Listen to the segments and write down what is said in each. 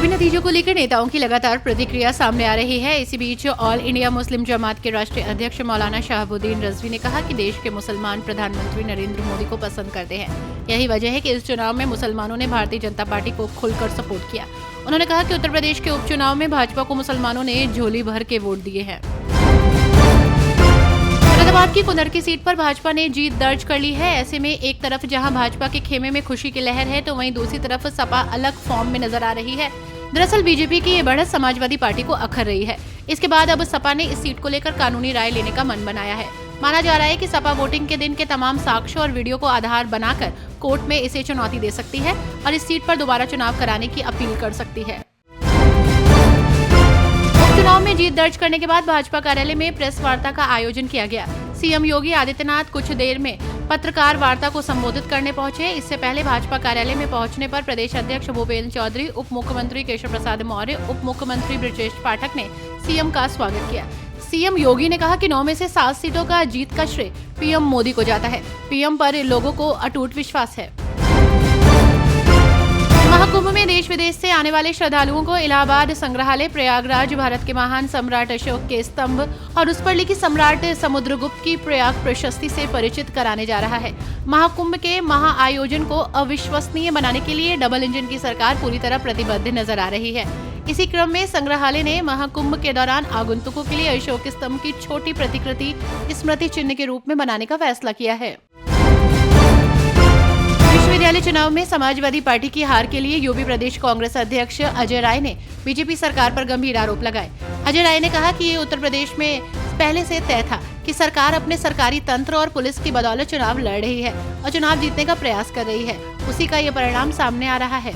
चुनावी नतीजों को लेकर नेताओं की लगातार प्रतिक्रिया सामने आ रही है। इसी बीच ऑल इंडिया मुस्लिम जमात के राष्ट्रीय अध्यक्ष मौलाना शहाबुद्दीन रजवी ने कहा कि देश के मुसलमान प्रधानमंत्री नरेंद्र मोदी को पसंद करते हैं। यही वजह है कि इस चुनाव में मुसलमानों ने भारतीय जनता पार्टी को खुलकर सपोर्ट किया। उन्होंने कहा कि उत्तर प्रदेश के उपचुनाव में भाजपा को मुसलमानों ने झोली भर के वोट दिए हैं। फरीदाबाद की कुनर की सीट पर भाजपा ने जीत दर्ज कर ली है। ऐसे में एक तरफ जहां भाजपा के खेमे में खुशी की लहर है, तो वहीं दूसरी तरफ सपा अलग फॉर्म में नजर आ रही है। दरअसल बीजेपी की ये बढ़त समाजवादी पार्टी को अखर रही है। इसके बाद अब सपा ने इस सीट को लेकर कानूनी राय लेने का मन बनाया है। माना जा रहा है कि सपा वोटिंग के दिन के तमाम साक्ष्य और वीडियो को आधार बनाकर कोर्ट में इसे चुनौती दे सकती है और इस सीट पर दोबारा चुनाव कराने की अपील कर सकती है। उपचुनाव में जीत दर्ज करने के बाद भाजपा कार्यालय में प्रेस वार्ता का आयोजन किया गया। सीएम योगी आदित्यनाथ कुछ देर में पत्रकार वार्ता को संबोधित करने पहुंचे। इससे पहले भाजपा कार्यालय में पहुंचने पर प्रदेश अध्यक्ष भूपेंद्र चौधरी, उप मुख्यमंत्री केशव प्रसाद मौर्य, उप मुख्यमंत्री ब्रजेश पाठक ने सीएम का स्वागत किया। सीएम योगी ने कहा कि 9 में से 7 सीटों का जीत का श्रेय पीएम मोदी को जाता है। पीएम पर लोगों को अटूट विश्वास है। महाकुंभ में देश विदेश से आने वाले श्रद्धालुओं को इलाहाबाद संग्रहालय, प्रयागराज, भारत के महान सम्राट अशोक के स्तंभ और उस पर लिखी सम्राट समुद्रगुप्त की प्रयाग प्रशस्ति से परिचित कराने जा रहा है। महाकुंभ के महाआयोजन को अविश्वसनीय बनाने के लिए डबल इंजन की सरकार पूरी तरह प्रतिबद्ध नजर आ रही है। इसी क्रम में संग्रहालय ने महाकुंभ के दौरान आगंतुकों के लिए अशोक स्तंभ की छोटी प्रतिकृति स्मृति चिन्ह के रूप में बनाने का फैसला किया है। विश्वविद्यालय चुनाव में समाजवादी पार्टी की हार के लिए यूपी प्रदेश कांग्रेस अध्यक्ष अजय राय ने बीजेपी सरकार पर गंभीर आरोप लगाए। अजय राय ने कहा कि ये उत्तर प्रदेश में पहले से तय था कि सरकार अपने सरकारी तंत्र और पुलिस की बदौलत चुनाव लड़ रही है और चुनाव जीतने का प्रयास कर रही है। उसी का ये परिणाम सामने आ रहा है।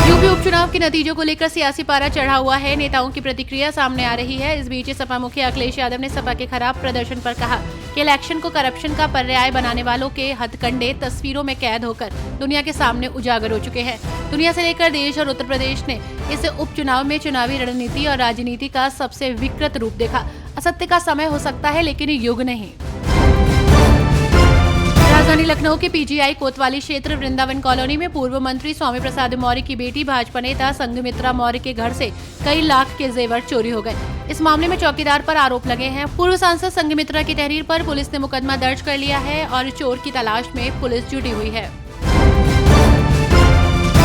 यूपी उपचुनाव के नतीजों को लेकर सियासी पारा चढ़ा हुआ है। नेताओं की प्रतिक्रिया सामने आ रही है। इस बीच सपा मुखिया अखिलेश यादव ने सपा के खराब प्रदर्शन पर कहा कि इलेक्शन को करप्शन का पर्याय बनाने वालों के हथकंडे तस्वीरों में कैद होकर दुनिया के सामने उजागर हो चुके हैं। दुनिया से लेकर देश और उत्तर प्रदेश ने इस उपचुनाव में चुनावी रणनीति और राजनीति का सबसे विकृत रूप देखा। असत्य का समय हो सकता है, लेकिन युग नहीं। राजधानी लखनऊ के पीजीआई कोतवाली क्षेत्र वृंदावन कॉलोनी में पूर्व मंत्री स्वामी प्रसाद मौर्य की बेटी भाजपा नेता संघमित्रा मौर्य के घर से कई लाख के जेवर चोरी हो गए। इस मामले में चौकीदार पर आरोप लगे हैं। पूर्व सांसद संघमित्रा की तहरीर पर पुलिस ने मुकदमा दर्ज कर लिया है और चोर की तलाश में पुलिस जुटी हुई है।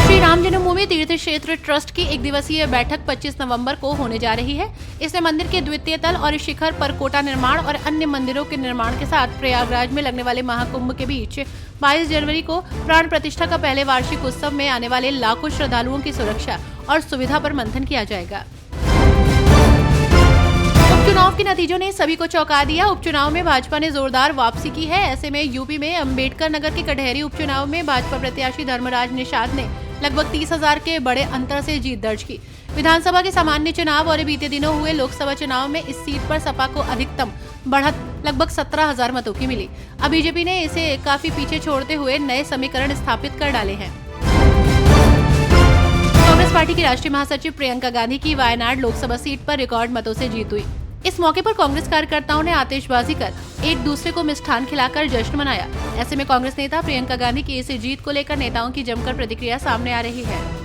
श्री राम जन्मभूमि तीर्थ क्षेत्र ट्रस्ट की 1 दिवसीय बैठक 25 नवंबर को होने जा रही है। इसमें मंदिर के द्वितीय तल और शिखर पर कोटा निर्माण और अन्य मंदिरों के निर्माण के साथ प्रयागराज में लगने वाले महाकुंभ के बीच 22 जनवरी को प्राण प्रतिष्ठा का पहले वार्षिक उत्सव में आने वाले लाखों श्रद्धालुओं की सुरक्षा और सुविधा पर मंथन किया जाएगा। उपचुनाव के नतीजों ने सभी को चौंका दिया। उपचुनाव में भाजपा ने जोरदार वापसी की है। ऐसे में यूपी में अंबेडकर नगर के कटहरी उपचुनाव में भाजपा प्रत्याशी धर्मराज निषाद ने लगभग 30,000 के बड़े अंतर से जीत दर्ज की। विधानसभा के सामान्य चुनाव और बीते दिनों हुए लोकसभा चुनाव में इस सीट पर सपा को अधिकतम बढ़त लगभग 17,000 मतों की मिली। अब बीजेपी ने इसे काफी पीछे छोड़ते हुए नए समीकरण स्थापित कर डाले हैं। कांग्रेस पार्टी की राष्ट्रीय महासचिव प्रियंका गांधी की वायनाड लोकसभा सीट पर रिकॉर्ड मतों से जीत हुई। इस मौके पर कांग्रेस कार्यकर्ताओं ने आतिशबाजी कर एक दूसरे को मिष्ठान खिलाकर जश्न मनाया। ऐसे में कांग्रेस नेता प्रियंका गांधी की इस जीत को लेकर नेताओं की जमकर प्रतिक्रिया सामने आ रही है।